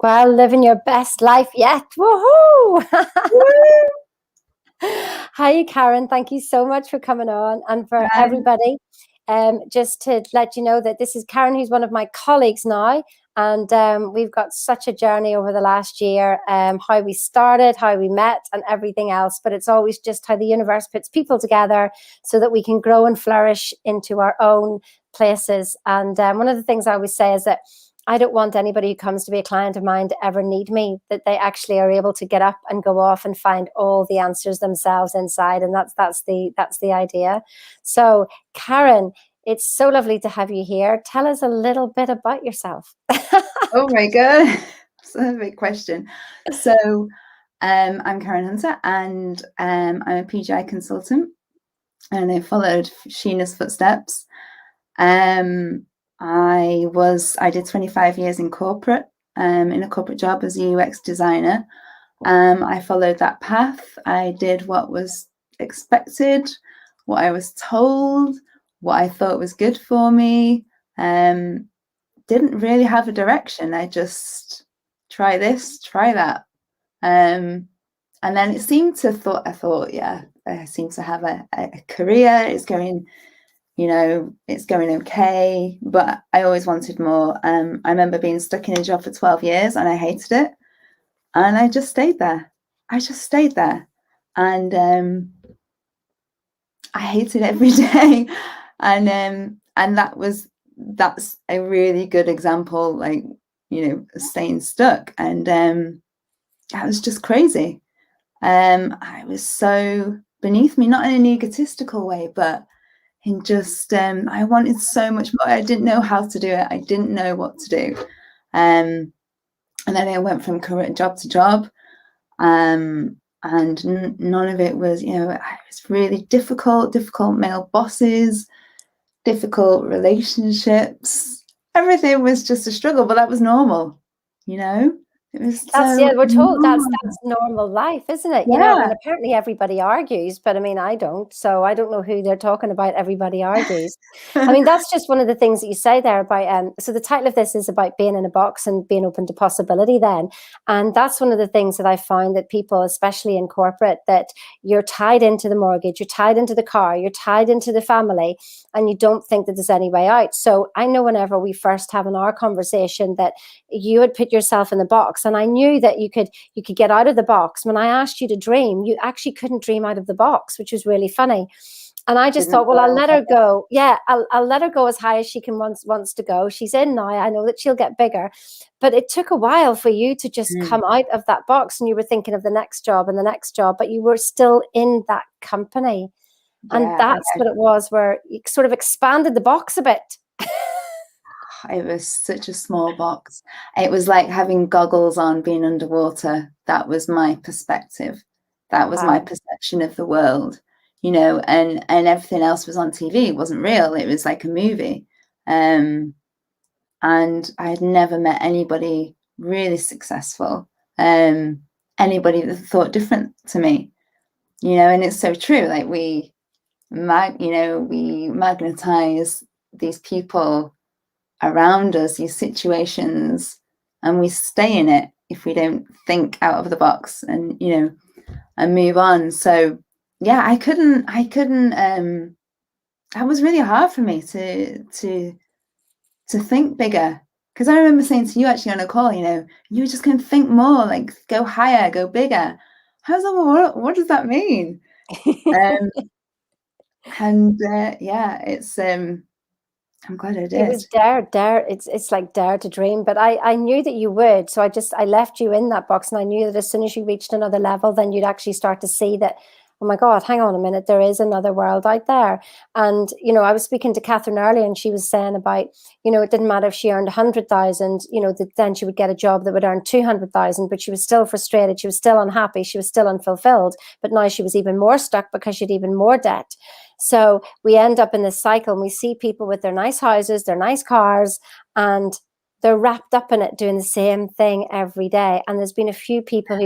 Well, living your best life yet. Woohoo! Hi, Karen. Thank you so much for coming on. And for everybody, just to let you know that this is Karen, who's one of my colleagues now. And we've got such a journey over the last year, how we started, how we met, and everything else. But it's always just how the universe puts people together so that we can grow and flourish into our own places. And one of the things I always say is that I don't want anybody who comes to be a client of mine to ever need me, that they actually are able to get up and go off and find all the answers themselves inside. And that's the idea. So, Karen, it's so lovely to have you here. Tell us a little bit about yourself. Oh my God, that's a big question. So I'm Karen Hunter, and I'm a PGI consultant, and I followed Sheena's footsteps. I did 25 years in corporate, in a corporate job as a UX designer. I followed that path. I did what was expected, what I was told, what I thought was good for me. Didn't really have a direction. I just try this, try that. And then it seemed to I thought, yeah, I seem to have a career. It's going, it's going okay, but I always wanted more. I remember being stuck in a job for 12 years and I hated it. And I just stayed there. And I hated every day. And that's a really good example, like, staying stuck. And I was just crazy. I was so beneath me, not in an egotistical way, but in just, I wanted so much more. I didn't know how to do it. I didn't know what to do. And then I went from job to job. And none of it was, it was really difficult male bosses, difficult relationships. Everything was just a struggle, but that was normal, It was we're told that's normal life, isn't it? Yeah. And apparently everybody argues, but I mean, I don't. So I don't know who they're talking about. Everybody argues. I mean, that's just one of the things that you say there about, so the title of this is about being in a box and being open to possibility then. And that's one of the things that I find that people, especially in corporate, that you're tied into the mortgage, you're tied into the car, you're tied into the family, and you don't think that there's any way out. So I know whenever we first have in our conversation that you had put yourself in the box, and I knew that you could get out of the box. When I asked you to dream, you actually couldn't dream out of the box, which was really funny. And I just thought, well, I'll let her go. Yeah, I'll let her go as high as she wants to go. She's in now. I know that she'll get bigger. But it took a while for you to just come out of that box, and you were thinking of the next job and the next job, but you were still in that company. Yeah, and that's what it was, where you sort of expanded the box a bit. It was such a small box. It was like having goggles on, being underwater. That was my perspective. That was my perception of the world, and everything else was on TV. It wasn't real. It was like a movie. And I had never met anybody really successful, anybody that thought different to me, and it's so true. Like we magnetize these people around us, these situations, and we stay in it if we don't think out of the box and and move on. So yeah, I couldn't that was really hard for me to think bigger, because I remember saying to you actually on a call, you were just going to think more, like go higher, go bigger. I was like, well, what does that mean? Yeah, it's I'm glad I did. It was dare. It's like dare to dream. But I knew that you would. So I left you in that box, and I knew that as soon as you reached another level, then you'd actually start to see that, oh my God, hang on a minute, there is another world out there. And, I was speaking to Catherine earlier, and she was saying about, it didn't matter if she earned 100,000, that then she would get a job that would earn 200,000, but she was still frustrated. She was still unhappy. She was still unfulfilled. But now she was even more stuck because she had even more debt. So we end up in this cycle, and we see people with their nice houses, their nice cars, and they're wrapped up in it, doing the same thing every day. And there's been a few people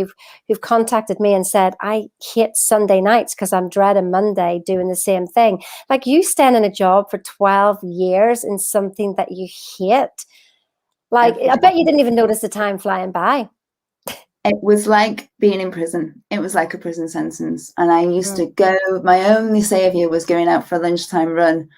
who've contacted me and said, I hate Sunday nights because I'm dreading Monday doing the same thing. Like, you staying in a job for 12 years in something that you hate, Like, every I bet you day. didn't even notice the time flying by. It was like being in prison. It was like a prison sentence. And I used Mm. to go, my only savior was going out for a lunchtime run,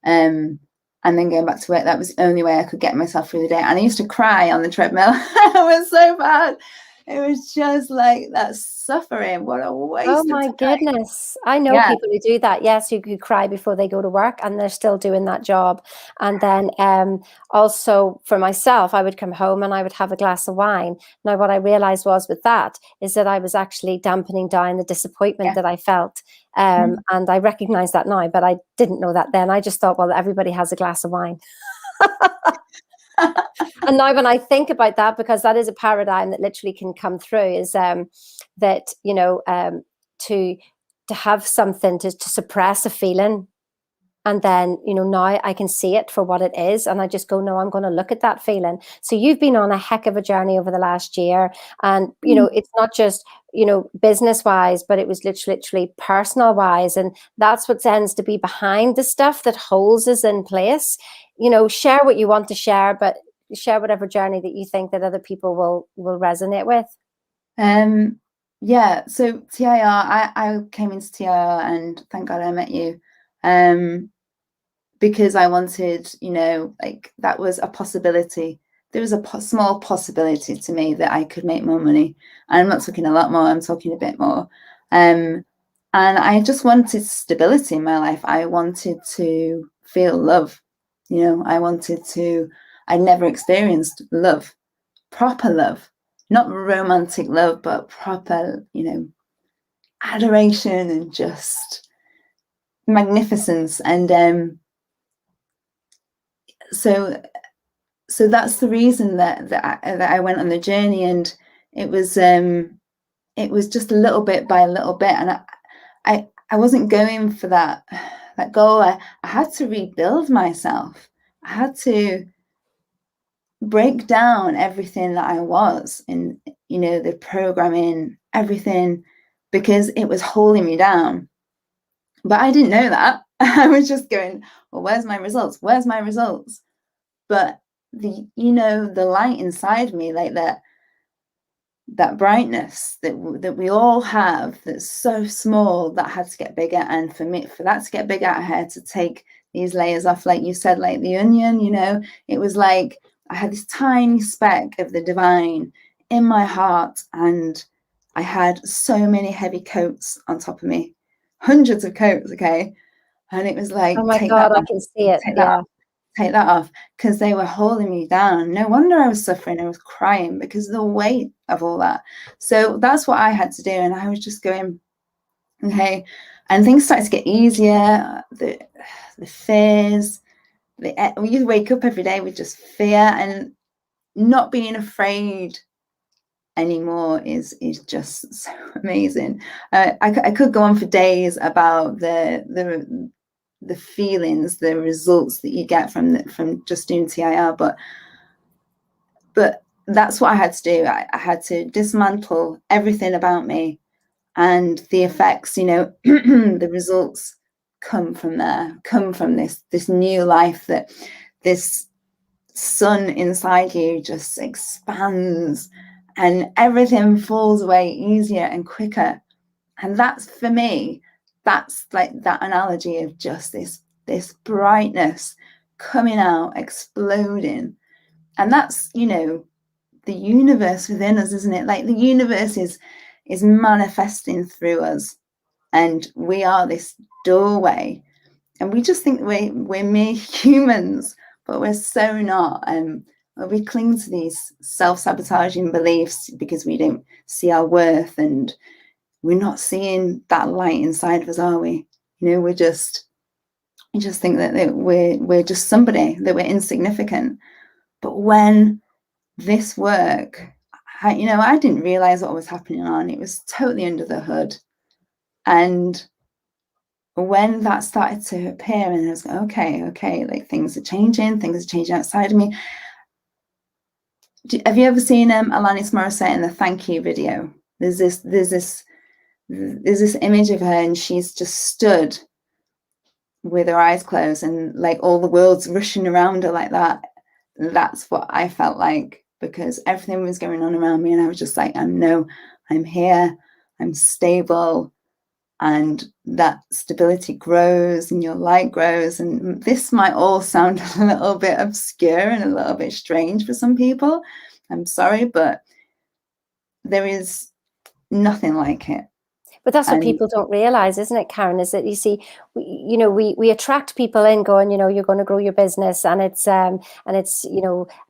and then going back to work. That was the only way I could get myself through the day. And I used to cry on the treadmill. It was so bad. It was just like that suffering. What a Oh waste of my time. goodness. I know Yeah. people who do that. Yes, who cry before they go to work and they're still doing that job. And then also for myself, I would come home and I would have a glass of wine. Now, what I realized was with that is that I was actually dampening down the disappointment Yeah. that I felt. And I recognize that now, but I didn't know that then. I just thought, well, everybody has a glass of wine. And now when I think about that, because that is a paradigm that literally can come through, is that, to have something to suppress a feeling, and then now I can see it for what it is, and I just go, no, I'm going to look at that feeling. So you've been on a heck of a journey over the last year, and it's not just business wise, but it was literally personal wise, and that's what tends to be behind the stuff that holds us in place. Share what you want to share, but share whatever journey that you think that other people will resonate with. Yeah, so TIR, I came into TIR, and thank God I met you, because I wanted, like, that was a possibility. There was a small possibility to me that I could make more money. And I'm not talking a lot more, I'm talking a bit more. And I just wanted stability in my life. I wanted to feel love. I'd never experienced love, proper love, not romantic love, but proper, adoration and just magnificence. And so that's the reason that I went on the journey, and it was just a little bit by a little bit, and I wasn't going for that goal. I had to rebuild myself. I had to break down everything that I was in, the programming, everything, because it was holding me down. But I didn't know that. I was just going, well, where's my results? Where's my results? But the light inside me, like that brightness that we all have, that's so small, that had to get bigger. And for that to get bigger, I had to take these layers off, like you said, like the onion. It was like I had this tiny speck of the divine in my heart, and I had so many heavy coats on top of me, hundreds of coats. Okay. And it was Oh like, my take that God, I off, can see it. take that Yeah. off, take that off, because they were holding me down. No wonder I was suffering. I was crying because of the weight of all that. So that's what I had to do. And I was just going, okay. And things started to get easier. The fears, you wake up every day with just fear, and not being afraid anymore is just so amazing. I could go on for days about the feelings, the results that you get from just doing TIR, but that's what I had to do. I had to dismantle everything about me, and the effects, the results come from there, come from this new life, that this sun inside you just expands, and everything falls away easier and quicker. And that's, for me, that's like that analogy of just this brightness coming out, exploding. And that's, the universe within us, isn't it? Like the universe is manifesting through us, and we are this doorway. And we just think we're mere humans, but we're so not. We cling to these self-sabotaging beliefs because we don't see our worth, and we're not seeing that light inside of us, are we? We just think that we're just somebody, that we're insignificant. But when this work, I didn't realize what was happening on. It was totally under the hood. And when that started to appear, and I was like, okay, like things are changing outside of me. Have you ever seen Alanis Morissette in the Thank You video? There's this image of her, and she's just stood with her eyes closed, and like all the world's rushing around her like that. that's what I felt like, because everything was going on around me and I was just like, I'm here, I'm stable, and that stability grows and your light grows. And this might all sound a little bit obscure and a little bit strange for some people. I'm sorry, but there is nothing like it. But that's what And people don't realize, isn't it, Karen? Is that, you see, we attract people in going, you're going to grow your business, and it's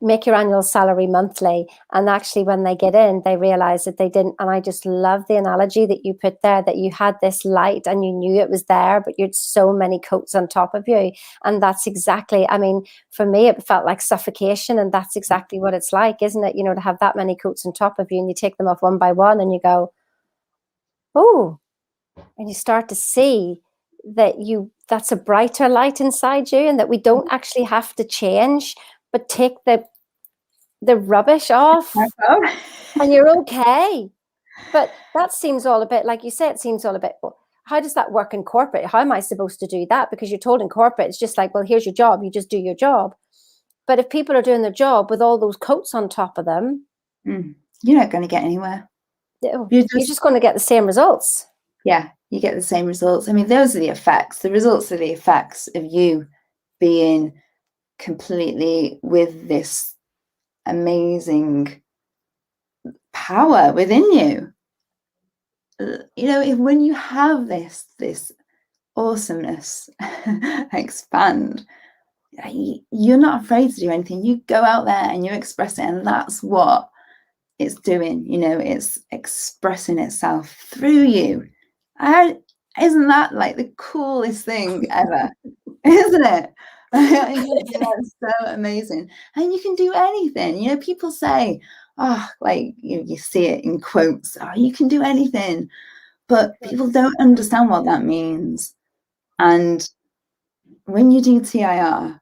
make your annual salary monthly. And actually, when they get in, they realize that they didn't. And I just love the analogy that you put there, that you had this light and you knew it was there, but you had so many coats on top of you. And that's exactly, I mean, for me, it felt like suffocation. And that's exactly what it's like, isn't it? To have that many coats on top of you, and you take them off one by one and you go, oh, and you start to see that that's a brighter light inside you, and that we don't actually have to change, but take the rubbish off and you're okay. But that seems all a bit, like you said, it seems all a bit, well, how does that work in corporate? How am I supposed to do that? Because you're told in corporate, it's just like, well, here's your job, you just do your job. But if people are doing their job with all those coats on top of them, you're not going to get anywhere. You're just going to get the same results. Yeah, you get the same results. I mean, those are the effects. The results are the effects of you being completely with this amazing power within you. When you have this awesomeness expand, you're not afraid to do anything. You go out there and you express it, and that's what it's doing. It's expressing itself through you. Isn't that like the coolest thing ever? Isn't it? That's so amazing. And you can do anything. People say, oh, like you see it in quotes, oh, you can do anything, but people don't understand what that means. And when you do TIR,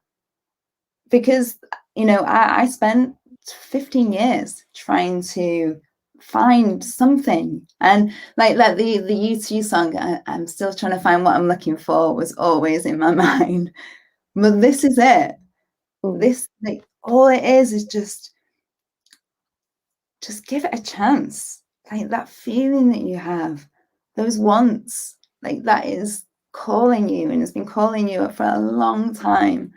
because I spent 15 years trying to find something, and like the U2 song, I'm still trying to find what I'm looking for, was always in my mind. But this is it. This, like, all it is just give it a chance. Like that feeling that you have, those wants, like that is calling you, and it's been calling you for a long time.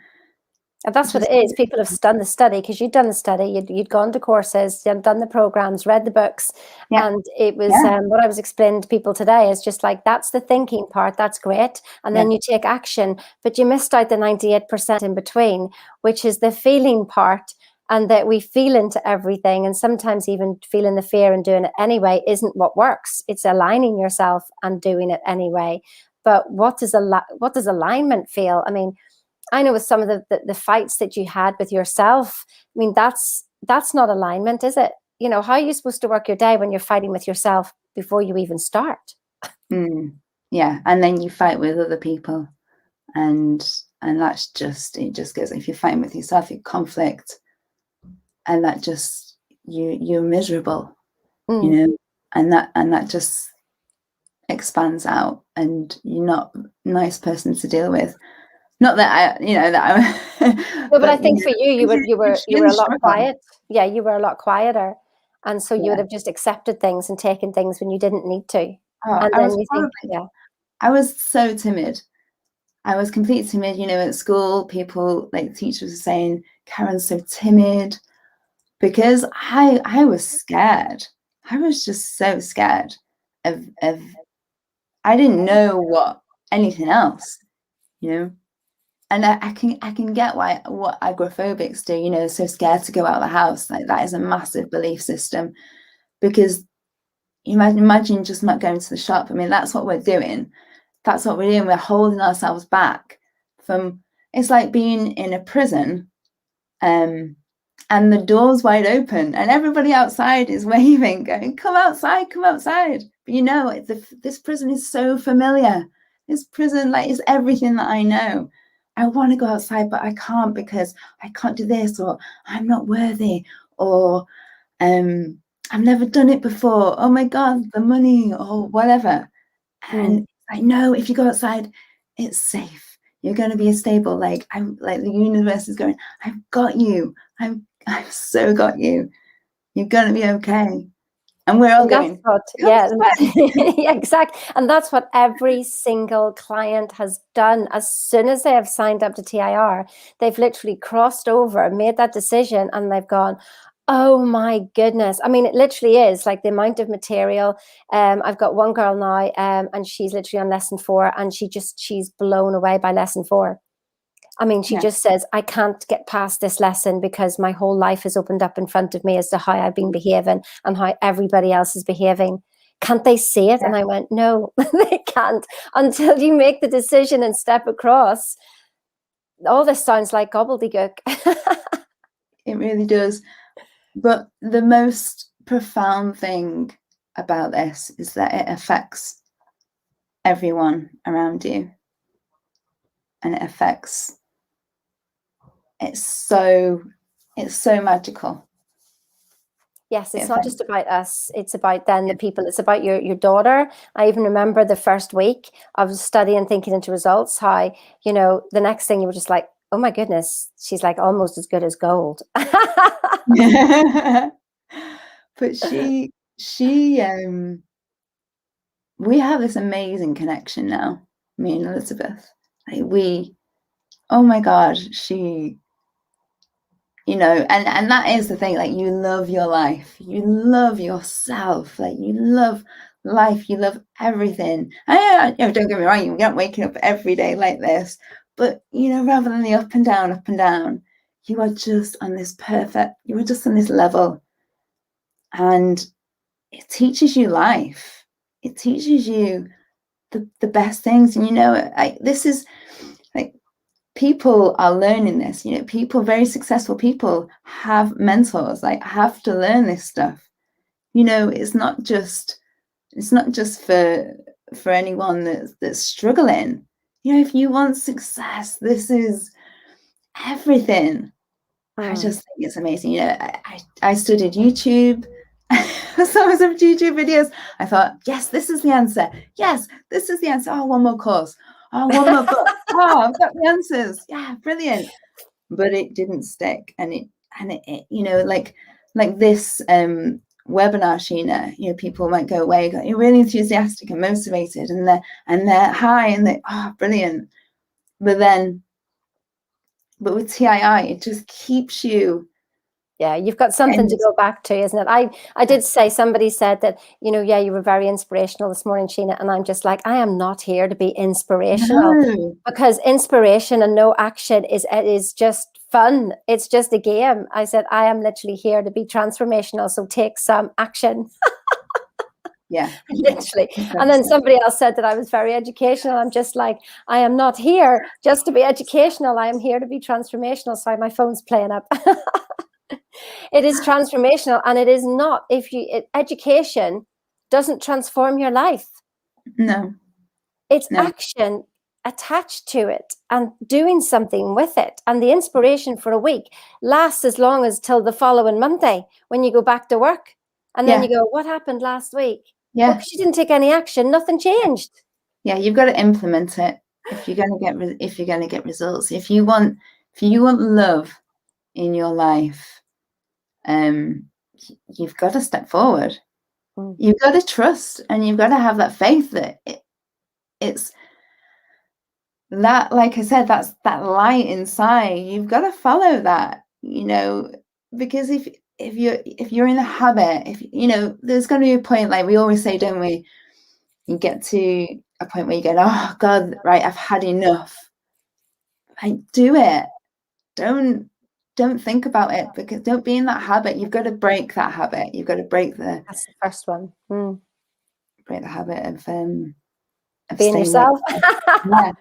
And that's what it is. People have done the study, because you'd done the study, you'd gone to courses, you'd done the programs, read the books. Yeah. And it was what I was explaining to people today is just like, that's the thinking part. That's great. And then you take action, but you missed out the 98% in between, which is the feeling part. And that we feel into everything, and sometimes even feeling the fear and doing it anyway isn't what works. It's aligning yourself and doing it anyway. But what does alignment feel? I mean, I know with some of the fights that you had with yourself, I mean, that's not alignment, is it? How are you supposed to work your day when you're fighting with yourself before you even start? Yeah, and then you fight with other people, and that's it just goes, if you're fighting with yourself, you conflict, and that just you're miserable, and that just expands out, and you're not a nice person to deal with. Not that no, but I think for you were a lot quiet. Yeah, you were a lot quieter, and so you would have just accepted things and taken things when you didn't need to. And then I was so timid. I was completely timid. At school, people, like teachers, were saying, "Karen's so timid," because I was scared. I was just so scared of I didn't know what anything else, And I can get what agoraphobics do, so scared to go out of the house. Like, that is a massive belief system, because you imagine just not going to the shop. I mean, that's what we're doing. That's what we're doing. We're holding ourselves back from, it's like being in a prison, and the door's wide open and everybody outside is waving, going, come outside, come outside. But this prison is so familiar. This prison, like, is everything that I know. I want to go outside, but I can't, because I can't do this, or I'm not worthy, or I've never done it before. Oh my God, the money, or whatever. And I know if you go outside, it's safe. You're going to be stable. Like, I'm like, the universe is going, I've got you. I've so got you. You're going to be okay. And we're all And that's going, what, yeah, yeah, exactly. And that's what every single client has done. As soon as they have signed up to TIR, they've literally crossed over, made that decision, and they've gone, oh my goodness. I mean, it literally is like the amount of material. I've got one girl now, and she's literally on lesson 4, and she's blown away by lesson 4. I mean, she yeah, just says, I can't get past this lesson because my whole life has opened up in front of me as to how I've been behaving and how everybody else is behaving. Can't they see it? yeah. And I went, no, they can't until you make the decision and step across. All this sounds like gobbledygook. It really does. But the most profound thing about this is that it affects everyone around you. And it affects, it's so magical. Yes, It it's not affects, just about us. It's about then the people. It's about your daughter. I even remember the first week I was studying, thinking into results, how, the next thing you were just like, oh my goodness, she's like almost as good as gold. but we have this amazing connection now, me and Elizabeth. Like oh my God, and that is the thing, like, you love your life, you love yourself, like, you love life, you love everything. And don't get me wrong, you're not waking up every day like this, but rather than the up and down, you are just on this level, and it teaches you life. It teaches you the best things. And this is like, people are learning this. People, very successful people, have mentors, like, have to learn this stuff. It's not just for anyone that's struggling. If you want success, this is everything. I just think it's amazing. I studied YouTube. Some of YouTube videos. I thought, yes, this is the answer. Yes, this is the answer. Oh, one more course. Oh, one more book. Oh, I've got the answers. Yeah, brilliant. But it didn't stick, and it like this webinar, Sheena. People might go away, you're really enthusiastic and motivated, and they're high, and brilliant. But with TII, it just keeps you. Yeah, you've got something to go back to, isn't it? I did say, somebody said that, yeah, you were very inspirational this morning, Sheena, and I'm just like, I am not here to be inspirational, No. because inspiration and no action is just fun. It's just a game. I said, I am literally here to be transformational, so take some action. Yeah, literally. And then somebody else said that I was very educational. I'm just like, I am not here just to be educational. I am here to be transformational. Sorry, my phone's playing up. It is transformational, and it is not, education doesn't transform your life. No. It's action attached to it and doing something with it. And the inspiration for a week lasts as long as till the following Monday, when you go back to work. And then you go, what happened last week? Yeah. Well, because you didn't take any action, nothing changed. Yeah, you've got to implement it if you're going to get results. If you want love in your life, you've got to step forward. You've got to trust, and you've got to have that faith that it's that, like I said, that's that light inside. You've got to follow that, because if you're in the habit, there's going to be a point, like we always say, don't we? You get to a point where you go, oh God, right, I've had enough. Do it. Don't think about it, because don't be in that habit. You've got to break that habit. You've got to break that's the first one. Break the habit of being yourself. Yeah.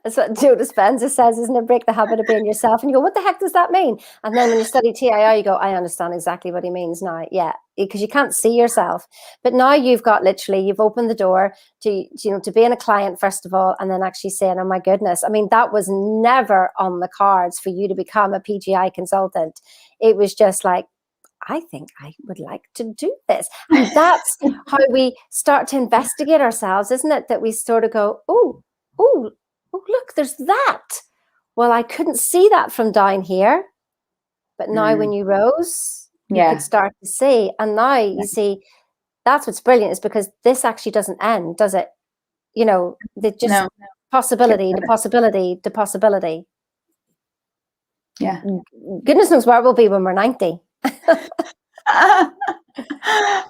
That's what Joe Dispenza says, isn't it? Break the habit of being yourself. And you go, what the heck does that mean? And then when you study TII, you go, I understand exactly what he means now. Yeah, because you can't see yourself. But now you've opened the door to being a client, first of all, and then actually saying, oh my goodness. I mean, that was never on the cards for you to become a PGI consultant. It was just like, I think I would like to do this. And that's how we start to investigate ourselves, isn't it? That we sort of go, oh, oh, look, there's that. Well, I couldn't see that from down here. But now when Mm. you rose, you could Yeah. start to see. And now you see, that's what's brilliant, is because this actually doesn't end, does it? You know, the just No. possibility, the possibility, the possibility. Yeah. Goodness knows where we'll be when we're 90.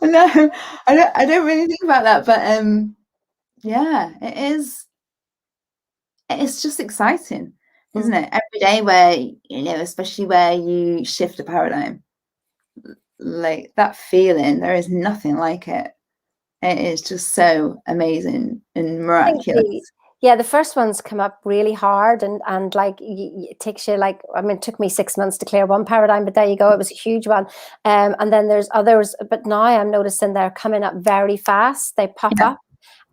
No, I don't really think about that, but yeah, it's just exciting, isn't it? Every day where, you know, especially where you shift a paradigm, like that feeling, there is nothing like it. It is just so amazing and I think miraculous. the first ones come up really hard, and like it takes you, like, I mean, it took me 6 months to clear one paradigm, but there you go, it was a huge one. And then there's others, but now I'm noticing they're coming up very fast. They pop Yeah. up,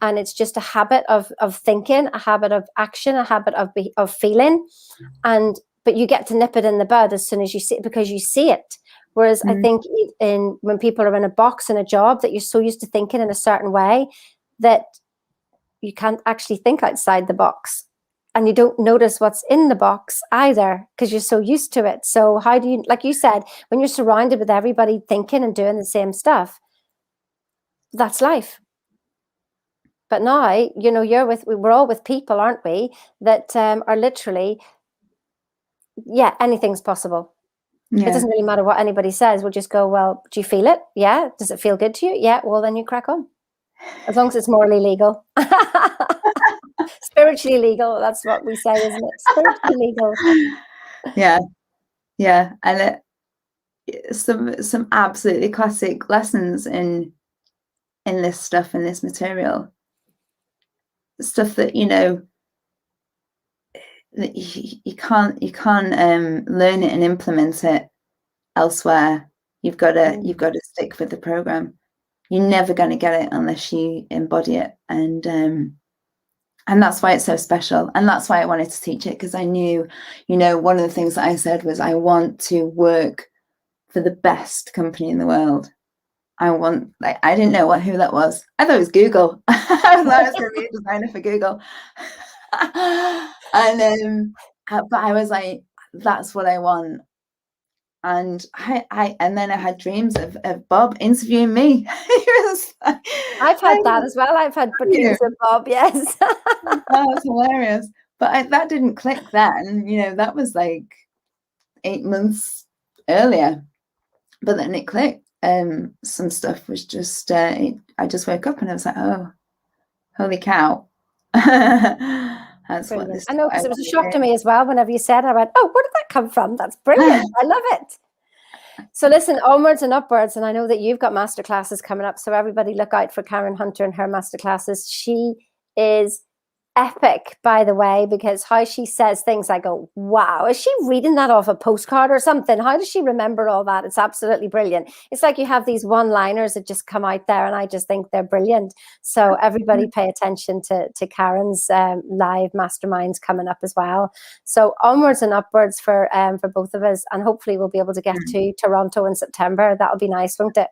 and it's just a habit of thinking, a habit of action, a habit of feeling, but you get to nip it in the bud as soon as you see it, because you see it. Whereas I think when people are in a box in a job, that you're so used to thinking in a certain way that you can't actually think outside the box, and you don't notice what's in the box either, because you're so used to it. So how do you, like you said, when you're surrounded with everybody thinking and doing the same stuff, that's life. But now, you know, we're all with people, aren't we, that are literally, yeah, anything's possible. It Yeah. doesn't really matter what anybody says. We'll just go, well, do you feel it? Yeah. Does it feel good to you? Yeah. Well, then you crack on. As long as it's morally legal. Spiritually legal. That's what we say, isn't it? Spiritually legal. Yeah. Yeah. And some absolutely classic lessons in this stuff, in this material. Stuff that, you know, that you can't learn it and implement it elsewhere. You've got to stick with the program. You're never going to get it unless you embody it, and that's why it's so special, and that's why I wanted to teach it, because I knew, you know, one of the things that I said was, I want to work for the best company in the world. I want, like, I didn't know who that was. I thought it was Google. I thought I was going to be a designer for Google. And but I was like, that's what I want. And and then I had dreams of Bob interviewing me. I've had that as well. I've had dreams of Bob, yes. Oh, that's hilarious. But that didn't click then. You know, that was like 8 months earlier. But then it clicked. Some stuff was just, I just woke up and I was like, oh, holy cow. That's what Brilliant. this I is know, what I because it was a want shock to to me as well. Whenever you said it, I went, oh, where did that come from? That's brilliant. do. I love it. So listen, onwards and upwards. And I know that you've got masterclasses coming up. So everybody look out for Karen Hunter and her masterclasses. She is epic, by the way, because how she says things, I go, wow, is she reading that off a postcard or something? How does she remember all that? It's absolutely brilliant. It's like you have these one-liners that just come out there, and I just think they're brilliant. So everybody pay attention to Karen's live masterminds coming up as well. So onwards and upwards for both of us, and hopefully we'll be able to get to Toronto in September. That'll be nice, won't it?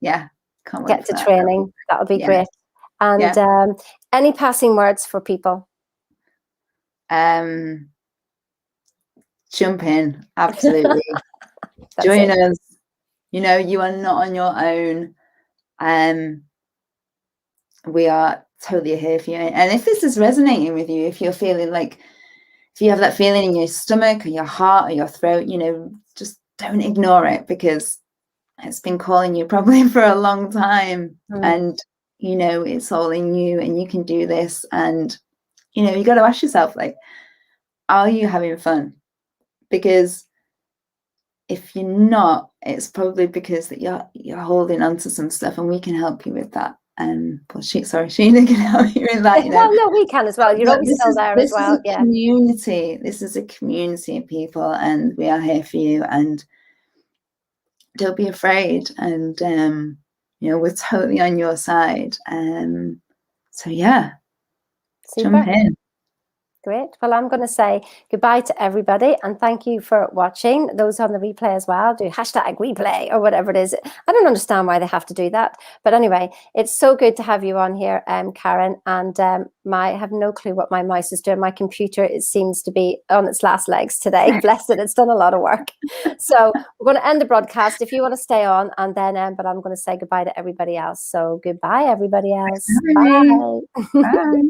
Yeah. Can't wait Get for to that. training. That'll be great. And any passing words for people? Jump in, absolutely. Join us. You know, you are not on your own. We are totally here for you. And if this is resonating with you, if you're feeling like, if you have that feeling in your stomach or your heart or your throat, you know, just don't ignore it, because it's been calling you probably for a long time. And, you know, it's all in you, and you can do this. And, you know, you got to ask yourself, like, are you having fun? Because if you're not, it's probably because that you're holding on to some stuff, and we can help you with that. Well, Sheena can help you with that, you know. Well, no, we can as well. You're always still there as well. This is a community. This is a community of people, and we are here for you. And don't be afraid. And you know, we're totally on your side. So yeah, Super. jump in. Great. Well, I'm going to say goodbye to everybody and thank you for watching. Those on the replay as well, do hashtag replay or whatever it is. I don't understand why they have to do that. But anyway, it's so good to have you on here, Karen. And I have no clue what my mouse is doing. My computer, it seems to be on its last legs today. Bless it. It's done a lot of work. So we're going to end the broadcast if you want to stay on. And then, but I'm going to say goodbye to everybody else. So goodbye, everybody else. Bye. Bye. Bye.